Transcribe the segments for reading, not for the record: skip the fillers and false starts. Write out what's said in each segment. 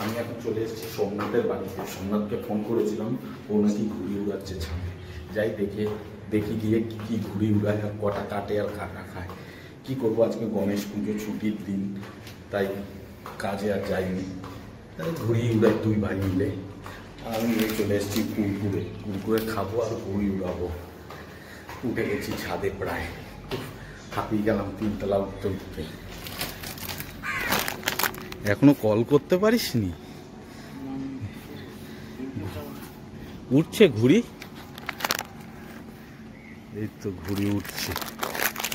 আমি এখন চলে এসেছি সোমনাথের বাড়িতে। সোমনাথকে ফোন করেছিলাম, ও নাকি ঘুড়ি উড়াচ্ছে ছাদে। যাই দেখি গিয়ে কি ঘুড়ি উড়ায় আর কটা কাটে আর কাটা খায়। কি করবো, আজকে গণেশ পুজো ছুটির দিন, তাই কাজে আর যাইনি। তাই ঘুড়ি উড়াই দুই ভাই মিলে। আর আমি চলে এসেছি কুরকুরে খাবো আর ঘুড়ি উড়াবো। উঠে গেছি ছাদে, প্রায় হাঁপিয়ে গেলাম 3 তলা উঠতে। এখনো কল করতে পারিসনি? উঠছে ঘুড়ি, এই তো ঘুড়ি উঠছে।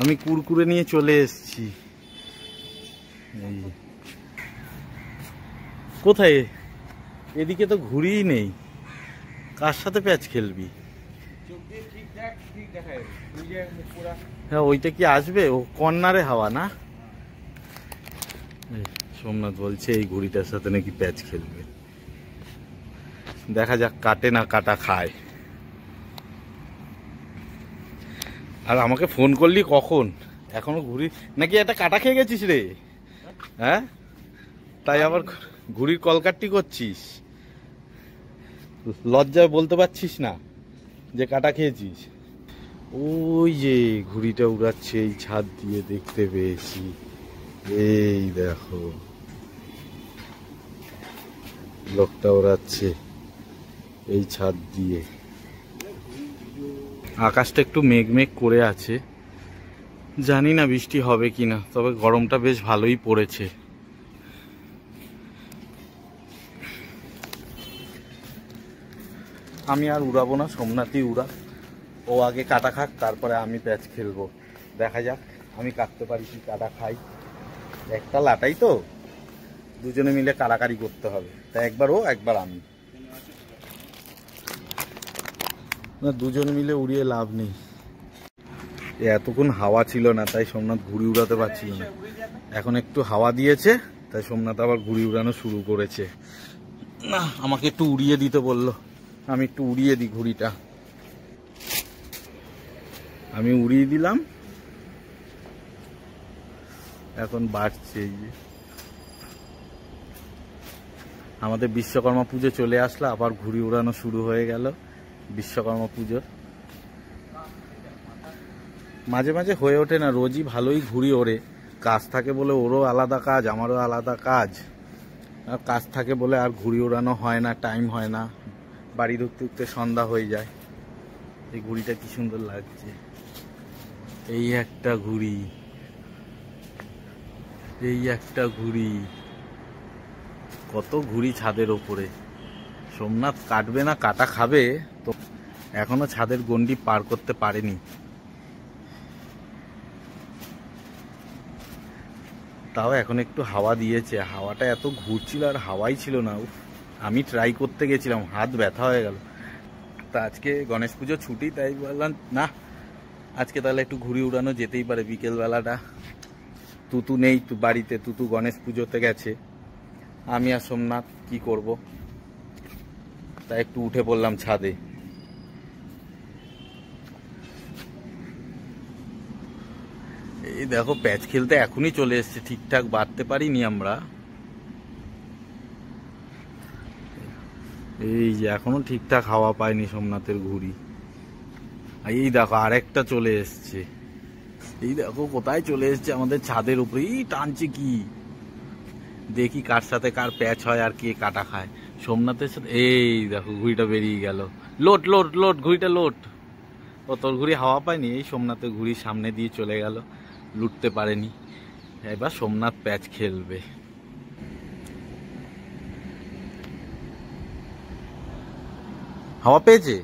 আমি কুরকুরে নিয়ে চলে এসেছি। কোথায়? এদিকে তো ঘুড়িই নেই। কার সাথে প্যাচ খেলবি? হ্যাঁ, ওইটা কি আসবে? ও কর্নারে হাওয়া না। সোমনাথ বলছে এই ঘুড়িটার সাথে নাকি প্যাচ খেলবে। দেখা যাক কাটে না কাটা খায়। আর আমাকে ফোন করলি কখন? এখনো ঘুড়ি নাকি একটা কাটা খেয়ে গেছিস রে? হ্যাঁ, তাই আবার ঘুড়ির কলকাট্টি করছিস? লজ্জায় বলতে পারছিস না যে কাটা খেয়েছিস? ওই যে ঘুড়িটা উড়াচ্ছে এই ছাদ দিয়ে, দেখতে পেয়েছি। এই দেখো, লোকটা উড়াচ্ছে এই ছাদ দিয়ে। আকাশটা একটু মেঘ করে আছে, জানি না বৃষ্টি হবে কিনা, তবে গরমটা বেশ ভালোই পড়েছে। আমি আর উড়াবো না, সোমনাথই উড়া। ও আগে কাটা খাক, তারপরে আমি প্যাচ খেলবো। দেখা যাক আমি কাটতে পারি কি কাটা খাই। একটা লাটাই তো, দুজনে মিলে কাড়াকাড়ি করতে হবে। তা একবার ও একবার আমি, না দুজন মিলে উড়িয়ে লাভ নেই। এতক্ষণ হাওয়া ছিল না, তাই সোমনাথ ঘুড়ি উড়াতে পারছিল না। এখন একটু হাওয়া দিয়েছে, তাই সোমনাথ আবার ঘুড়ি উড়ানো শুরু করেছে। না, আমাকে একটু উড়িয়ে দিতে বললো, আমি একটু উড়িয়ে দিই ঘুড়িটা। আমি উড়িয়ে দিলাম, এখন বাড়ছে। এই যে আমাদের বিশ্বকর্মা পুজো চলে আসলো, আবার ঘুড়ি উড়ানো শুরু হয়ে গেল। বিশ্বকর্মা পুজোর মাঝে মাঝে হয়ে ওঠে না, রোজই ভালোই ঘুড়ি ওড়ে। কাজ থাকে বলে ওরও আলাদা কাজ, আমারও আলাদা কাজ। আর কাজ থাকে বলে আর ঘুড়ি ওড়ানো হয় না, টাইম হয় না। বাড়ি ঢুকতে ঢুকতে সন্ধ্যা হয়ে যায়। এই ঘুড়িটা কি সুন্দর লাগছে। এই একটা ঘুড়ি, এই একটা ঘুড়ি, কত ঘুড়ি ছাদের ওপরে। সোমনাথ কাটবে না কাটা খাবে তো, এখনো ছাদের গন্ডি পার করতে পারেনি। তাও এখন একটু হাওয়া দিয়েছে, হাওয়াটা এত ঘুরছিল আর হাওয়াই ছিল না। আমি ট্রাই করতে গেছিলাম, হাত ব্যথা হয়ে গেল। তা আজকে গণেশ পুজো ছুটি, তাই বললাম না আজকে তাহলে একটু ঘুড়ি উড়ানো যেতেই পারে বিকেলবেলাটা। তুতু নেই বাড়িতে, তুতু গণেশ পুজোতে গেছে। আমি আর সোমনাথ কি করব, তাই একটু উঠে পড়লাম ছাদে। এই দেখো প্যাচ খেলতে এখনই চলে এসছে, ঠিকঠাক বাড়তে পারিনি আমরা। এই যে এখনো ঠিকঠাক হাওয়া পায়নি সোমনাথের ঘুড়ি। এই দেখো আরেকটা চলে এসছে। এই দেখো কোথায় চলে এসছে, আমাদের ছাদের উপরে। এই টানছে কি, দেখি কার সাথে কার প্যাচ হয় আর কে কাটা খায়। সোমনাথের সাথে। এই দেখো ঘুড়িটা বেরিয়ে গেল। লোট লোট লোট, ঘুড়িটা লোট। ও তোর ঘুড়ি হাওয়া পায়নি, এই সোমনাথের ঘুড়ির সামনে দিয়ে চলে গেল, লুটতে পারেনি। এবার সোমনাথ প্যাচ খেলবে। হাওয়া পেয়েছে,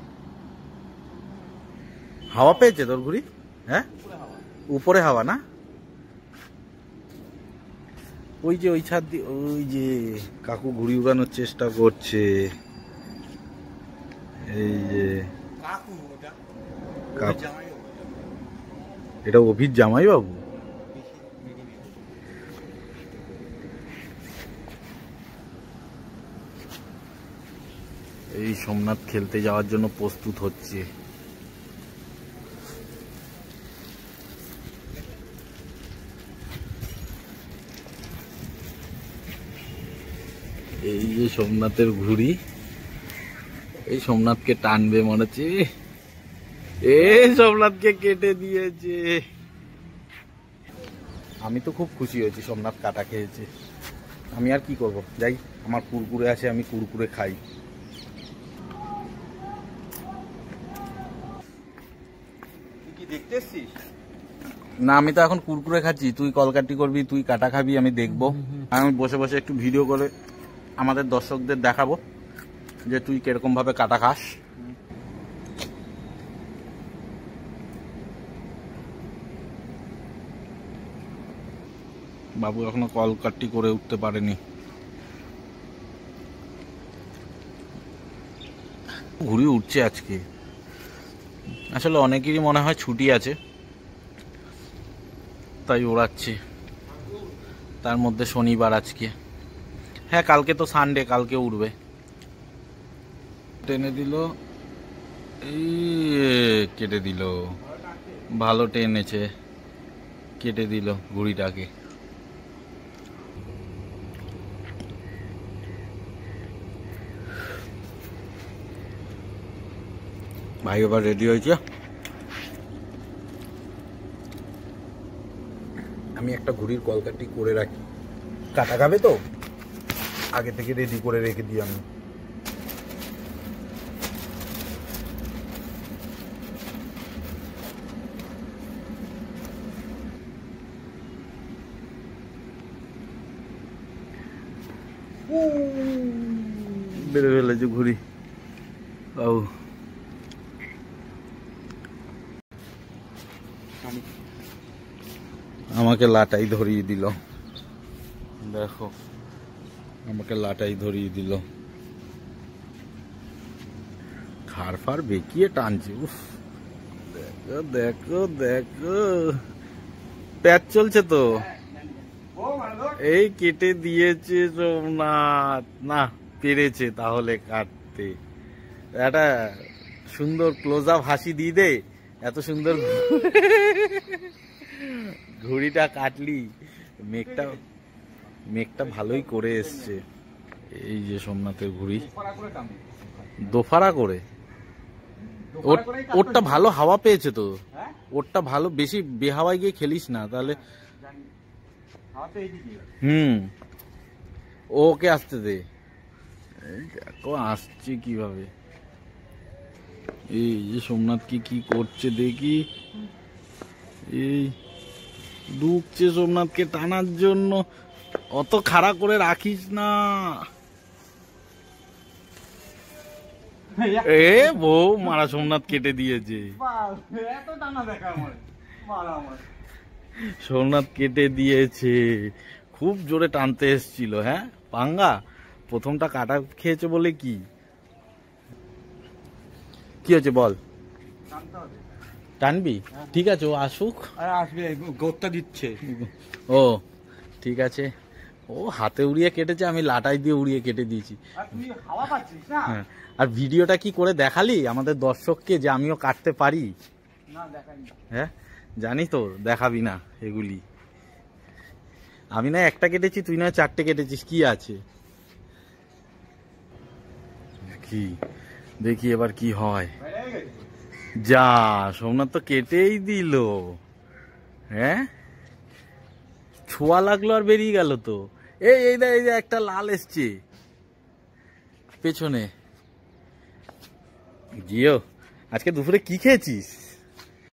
হাওয়া পেয়েছে তোর ঘুড়ি? হ্যাঁ, উপরে হাওয়া না? ওই যে ওই ছাদ দিয়ে, ওই যে কাকু ঘুড়ি উড়ানোর চেষ্টা করছে। এই যে এটা অভির জামাই বাবু। এই সোমনাথ খেলতে যাওয়ার জন্য প্রস্তুত হচ্ছে। এই যে সোমনাথের ঘুড়ি, এই সোমনাথকে টানবে মনে হচ্ছে। এই সোমনাথকে কেটে দিয়েছে। আমি তো খুব খুশি হয়েছি সোমনাথ কাটা খেয়েছে। আমি আর কি করব, যাই, আমার কুরকুরে আছে, আমি কুরকুরে খাই। কি দেখতে এসছিস? না, আমি তো এখন কুরকুরে খাচ্ছি, তুই কলকাটি করবি, তুই কাটা খাবি, আমি দেখবো। আমি বসে বসে একটু ভিডিও করে আমাদের দর্শকদের দেখাবো যে তুই কিরকম ভাবে কাটা খাস। বাবু এখনো কলকাটি করে উঠতে পারেনি। ঘুড়ি উঠছে আজকে, আসলে অনেকেরই মনে হয় ছুটি আছে তাই ওড়াচ্ছে, তার মধ্যে শনিবার আজকে। হ্যাঁ, কালকে তো সানডে, কালকে উঠবে। টেনে দিল, এই কেটে দিল, ভালো টেনেছে, কেটে দিল ঘুড়িটাকে। ভাই এবার রেডি হয়েছে। আমি একটা ঘুড়ির কলকাটি করে রাখি, কাটা খাবে তো আগে থেকে রেডি করে রেখে দিই আমি। বেড়ে ফেলেছে ঘুড়ি। ও আমাকে লাটাই ধরিয়ে দিল, দেখো আমাকে লাটাই ধরিয়ে দিল, খাড় ফাড় বেঁকিয়ে টানছে। উফ, দেখো দেখো দেখো, প্যাচ চলছে তো। এই কেটে দিয়েছে সোমনাথ, না পেরেছে তাহলে কাটতে। একটা সুন্দর ক্লোজ আপ হাসি দিয়ে দে, এত সুন্দর ঘুড়িটা কাটলি। মেঘটা ভালোই করে এসছে। এই যে সোমনাথের ঘুড়ি দোফারা করে, ওরটা ভালো হাওয়া পেয়েছে তো, ওরটা ভালো, বেশি বেহাওয়ায় গিয়ে খেলিস না তাহলে। ওকে আসতে দে, দেখো আসছে কিভাবে। এই যে সোমনাথ কি করছে দেখি, এই ঢুকছে সোমনাথকে টানার জন্য। অত খাড়া করে রাখিস না। এ বউ মারা, সোমনাথ কেটে দিয়েছে। সোমনাথ কেটে দিয়েছে, খুব জোরে টানতে এসছিল। হ্যাঁ পাঙ্গা, প্রথমটা কাটা খেয়েছে বলে কি হয়েছে বল, টানবি? ঠিক আছে, ও আসুক, আসবে, গোত্তা দিচ্ছে। ও ঠিক আছে, ও হাতে উড়িয়ে কেটেছে, আমি লাটাই দিয়ে উড়িয়ে কেটে দিয়েছি। হ্যাঁ, আর ভিডিওটা কি করে দেখালি আমাদের দর্শককে যে আমিও কাটতে পারি? হ্যাঁ জানি তো, দেখাবি না এগুলি। আমি না একটা কেটেছি, তুই না 4টে কেটেছিস, কি আছে? কি দেখি এবার কি হয়। যা, সোমনাথ তো কেটেই দিল। হ্যাঁ, ছোঁয়া লাগলো আর বেরিয়ে গেল তো। এই যে একটা লাল এসছে পেছনে। জিও, আজকে দুপুরে কি খেয়েছিস?